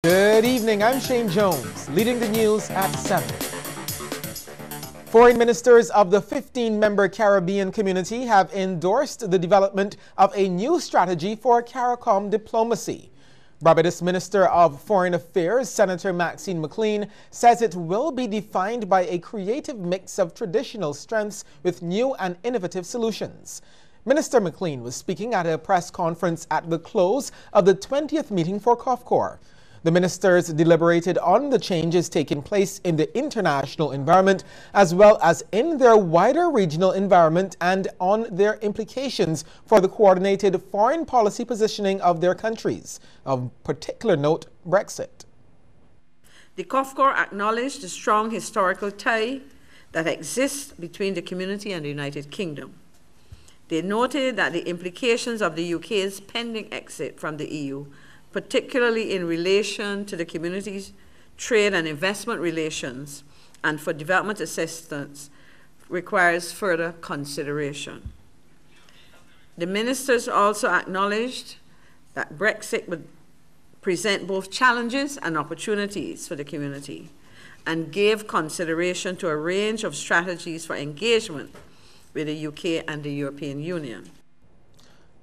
Good evening, I'm Shane Jones, leading the news at 7. Foreign ministers of the 15-member Caribbean community have endorsed the development of a new strategy for CARICOM diplomacy. Barbados Minister of Foreign Affairs, Senator Maxine McLean, says it will be defined by a creative mix of traditional strengths with new and innovative solutions. Minister McLean was speaking at a press conference at the close of the 20th meeting for COFCOR. The ministers deliberated on the changes taking place in the international environment as well as in their wider regional environment and on their implications for the coordinated foreign policy positioning of their countries. Of particular note, Brexit. The COFCOR acknowledged the strong historical tie that exists between the community and the United Kingdom. They noted that the implications of the UK's pending exit from the EU, particularly in relation to the community's trade and investment relations and for development assistance, requires further consideration. The ministers also acknowledged that Brexit would present both challenges and opportunities for the community and gave consideration to a range of strategies for engagement with the UK and the European Union.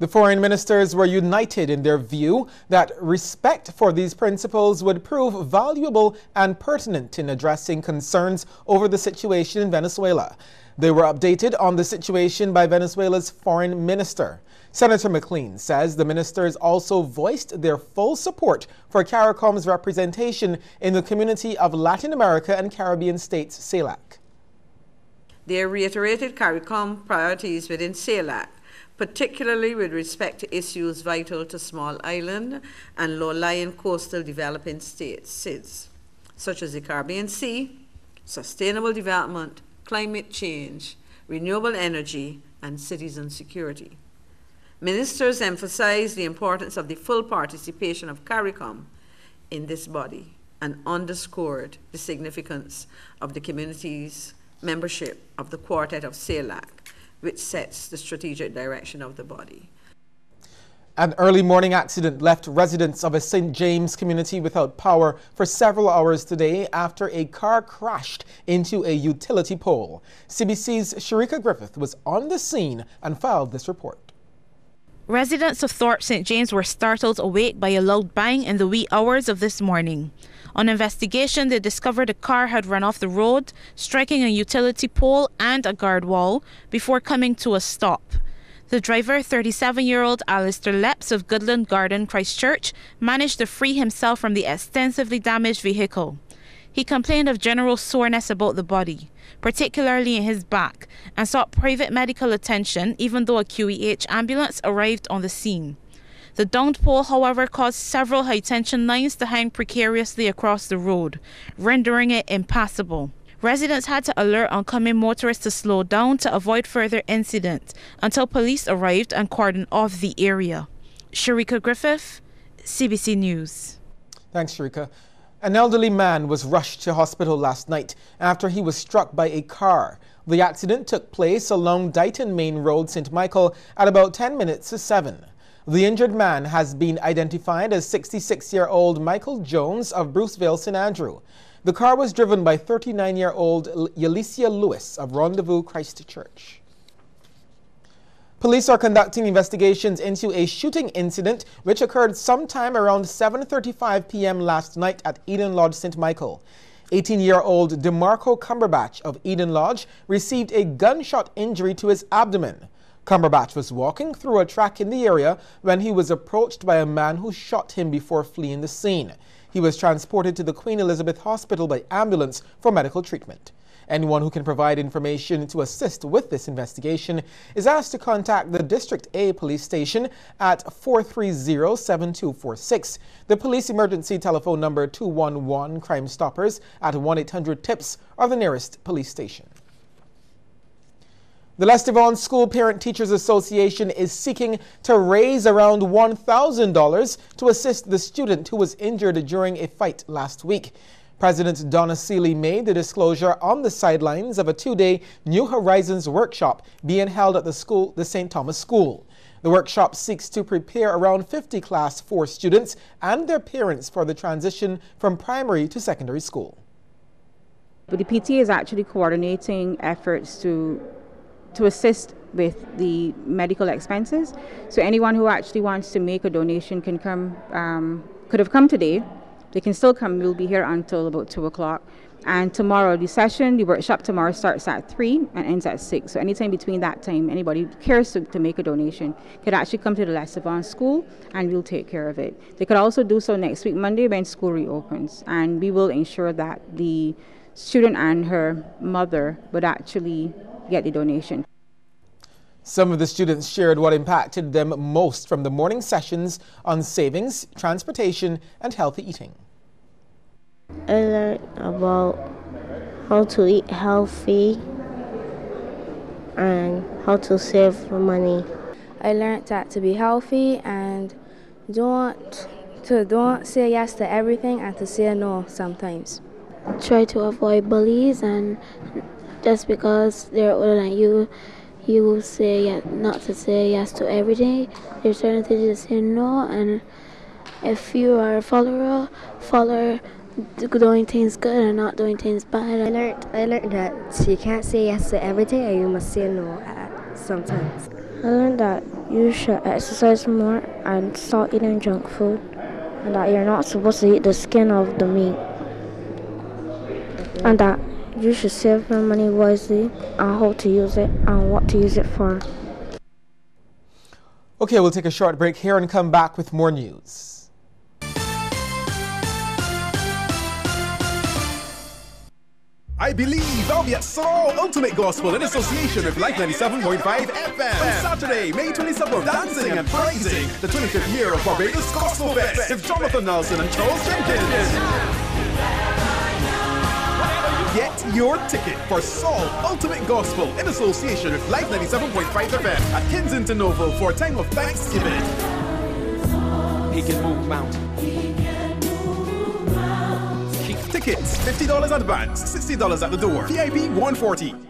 The foreign ministers were united in their view that respect for these principles would prove valuable and pertinent in addressing concerns over the situation in Venezuela. They were updated on the situation by Venezuela's foreign minister. Senator McLean says the ministers also voiced their full support for CARICOM's representation in the Community of Latin America and Caribbean States, CELAC. They reiterated CARICOM priorities within CELAC, particularly with respect to issues vital to small island and low-lying coastal developing states, SIDS, such as the Caribbean Sea, sustainable development, climate change, renewable energy, and citizen security. Ministers emphasized the importance of the full participation of CARICOM in this body and underscored the significance of the community's membership of the Quartet of CELAC, which sets the strategic direction of the body. An early morning accident left residents of a St. James community without power for several hours today after a car crashed into a utility pole. CBC's Sharika Griffith was on the scene and filed this report. Residents of Thorpe St. James were startled awake by a loud bang in the wee hours of this morning. On investigation, they discovered a car had run off the road, striking a utility pole and a guard wall before coming to a stop. The driver, 37-year-old Alistair Leps of Goodland Garden, Christchurch, managed to free himself from the extensively damaged vehicle. He complained of general soreness about the body, particularly in his back, and sought private medical attention even though a QEH ambulance arrived on the scene. The downed pole, however, caused several high-tension lines to hang precariously across the road, rendering it impassable. Residents had to alert oncoming motorists to slow down to avoid further incidents until police arrived and cordoned off the area. Sharika Griffith, CBC News. Thanks, Sharika. An elderly man was rushed to hospital last night after he was struck by a car. The accident took place along Dighton Main Road, St. Michael, at about 10 minutes to 7. The injured man has been identified as 66-year-old Michael Jones of Bruceville, St. Andrew. The car was driven by 39-year-old Yalicia Lewis of Rendezvous Christchurch. Police are conducting investigations into a shooting incident which occurred sometime around 7:35 p.m. last night at Eden Lodge, St. Michael. 18-year-old DeMarco Cumberbatch of Eden Lodge received a gunshot injury to his abdomen. Cumberbatch was walking through a track in the area when he was approached by a man who shot him before fleeing the scene. He was transported to the Queen Elizabeth Hospital by ambulance for medical treatment. Anyone who can provide information to assist with this investigation is asked to contact the District A police station at 430-7246, the police emergency telephone number 211 Crime Stoppers at 1-800-TIPS or the nearest police station. The Les Devon School Parent Teachers Association is seeking to raise around $1,000 to assist the student who was injured during a fight last week. President Donna Seeley made the disclosure on the sidelines of a two-day New Horizons workshop being held at the St. Thomas School. The workshop seeks to prepare around 50 Class 4 students and their parents for the transition from primary to secondary school. But the PTA is actually coordinating efforts to assist with the medical expenses. So anyone who actually wants to make a donation can come, could have come today. They can still come. We'll be here until about 2 o'clock. And tomorrow, the workshop tomorrow starts at 3 and ends at 6. So anytime between that time, anybody who cares to make a donation could actually come to the Lessavon School and we'll take care of it. They could also do so next week, Monday, when school reopens. And we will ensure that the student and her mother would actually get the donation. Some of the students shared what impacted them most from the morning sessions on savings, transportation, and healthy eating. I learned about how to eat healthy and how to save money. I learned that to be healthy and don't say yes to everything and to say no sometimes. Try to avoid bullies, and just because they're older than you, you say not to say yes to everything. There's certain things you say no, and if you are a follower, doing things good and not doing things bad. I learned that you can't say yes to everything and you must say no sometimes. I learned that you should exercise more and stop eating junk food, and that you're not supposed to eat the skin of the meat, and that you should save your money wisely and how to use it and what to use it for. Okay, we'll take a short break here and come back with more news. I believe I'll be at Saul Ultimate Gospel in association with Life 97.5 FM. Saturday, May 27th, dancing and praising the 25th year of Barbados Gospel Fest with Jonathan Nelson and Charles Jenkins. Get your ticket for Saul Ultimate Gospel in association with Life 97.5 FM at Kensington Oval for a time of Thanksgiving. He can move mountains. Tickets, $50 advance, $60 at the door. VIP $140.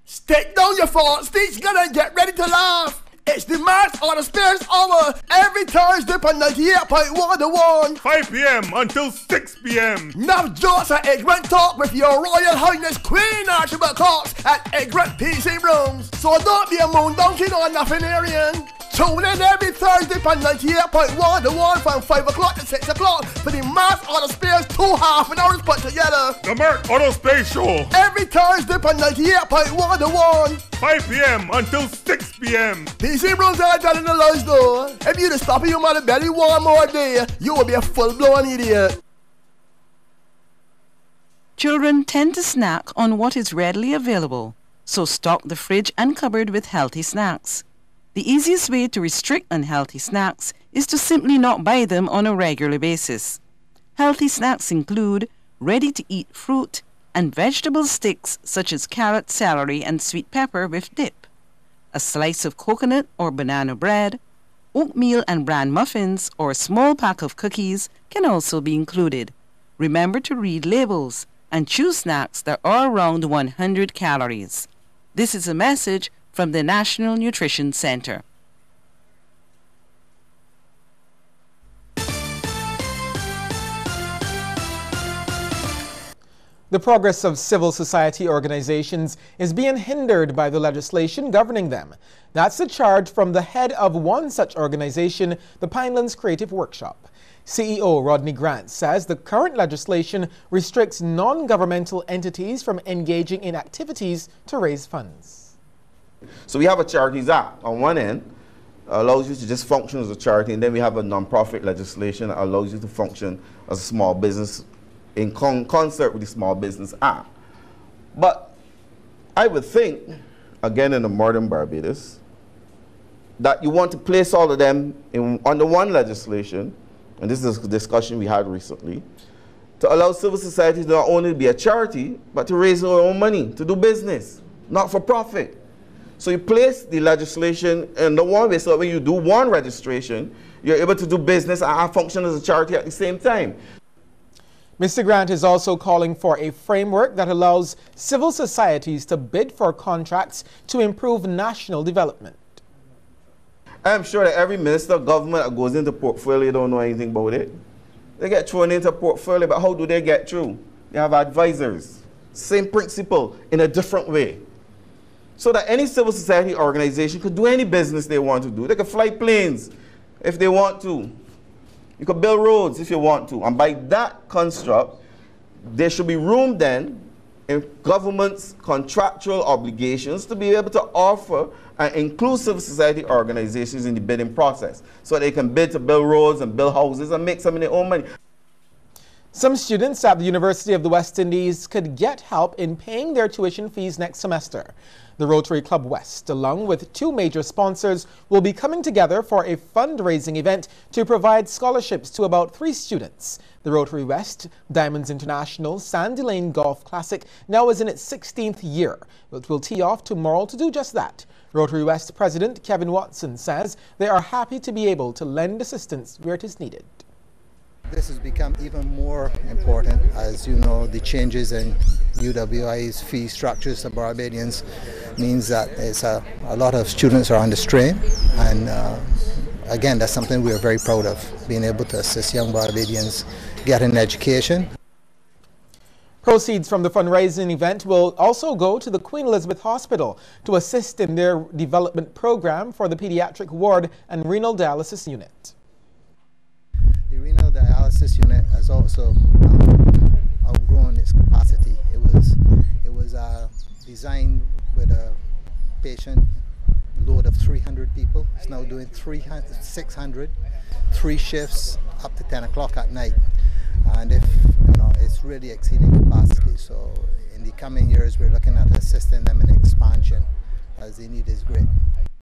Stick down your forks, these gonna get ready to laugh. It's the March on the Spears Hour every Thursday on 98.1 to 1. 5 p.m. until 6 p.m. Nav jokes at Ignorant Talk with your Royal Highness Queen Archibald Cox at Ignorant PC Rooms. So don't be a moon donkey or nothing Aryan. Tune in every Thursday on 98.1 to 1 from 5 o'clock to 6 o'clock for the Mark Auto Space 2 half-an-hours put together. The Mark Auto Space Show. Every Thursday on 98.1 to 1. 5 p.m. until 6 p.m. PC Rooms are telling the lies though. If you just stop your mother belly one more day, you will be a full-blown idiot. Children tend to snack on what is readily available, so stock the fridge and cupboard with healthy snacks. The easiest way to restrict unhealthy snacks is to simply not buy them on a regular basis. Healthy snacks include ready-to-eat fruit and vegetable sticks such as carrot, celery, and sweet pepper with dip, a slice of coconut or banana bread, oatmeal and bran muffins, or a small pack of cookies can also be included. Remember to read labels and choose snacks that are around 100 calories. This is a message from the National Nutrition Center. The progress of civil society organizations is being hindered by the legislation governing them. That's the charge from the head of one such organization, the Pinelands Creative Workshop. CEO Rodney Grant says the current legislation restricts non-governmental entities from engaging in activities to raise funds. So we have a Charities Act on one end, allows you to just function as a charity, and then we have a non-profit legislation that allows you to function as a small business in concert with the Small Business Act. But I would think, again in the modern Barbados, that you want to place all of them under one legislation, and this is a discussion we had recently, to allow civil society to not only be a charity, but to raise their own money, to do business, not for profit. So you place the legislation in the one way, so when you do one registration, you're able to do business and function as a charity at the same time. Mr. Grant is also calling for a framework that allows civil societies to bid for contracts to improve national development. I'm sure that every minister of government that goes into portfolio don't know anything about it. They get thrown into portfolio, but how do they get through? They have advisors. Same principle in a different way. So that any civil society organization could do any business they want to do. They could fly planes if they want to. You could build roads if you want to. And by that construct, there should be room then in government's contractual obligations to be able to offer and include civil society organizations in the bidding process so they can bid to build roads and build houses and make some of their own money. Some students at the University of the West Indies could get help in paying their tuition fees next semester. The Rotary Club West, along with two major sponsors, will be coming together for a fundraising event to provide scholarships to about 3 students. The Rotary West Diamonds International Sandy Lane Golf Classic now is in its 16th year. It will tee off tomorrow to do just that. Rotary West President Kevin Watson says they are happy to be able to lend assistance where it is needed. This has become even more important. As you know, the changes in UWI's fee structures to Barbadians means that a lot of students are under strain, and again, that's something we are very proud of, being able to assist young Barbadians get an education. Proceeds from the fundraising event will also go to the Queen Elizabeth Hospital to assist in their development program for the pediatric ward and renal dialysis unit. The renal dialysis unit has also outgrown its capacity. It was designed with a patient load of 300 people. It's now doing 600, 3 shifts up to 10 o'clock at night. And it's really exceeding capacity. So in the coming years, we're looking at assisting them in expansion as the need is great.